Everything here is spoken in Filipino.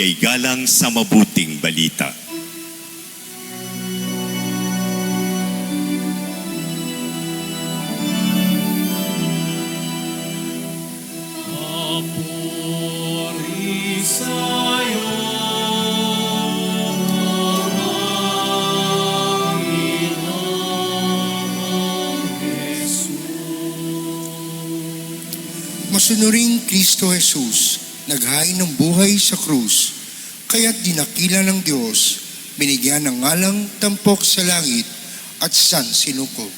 ay galang sa mabuting balita. Papuri sa'yo, Panginoong Jesus. Masunuring Kristo Jesus, naghain ng buhay sa krus, kaya't dinakila ng Diyos, binigyan ng ngalang tampok sa langit at sansinukob.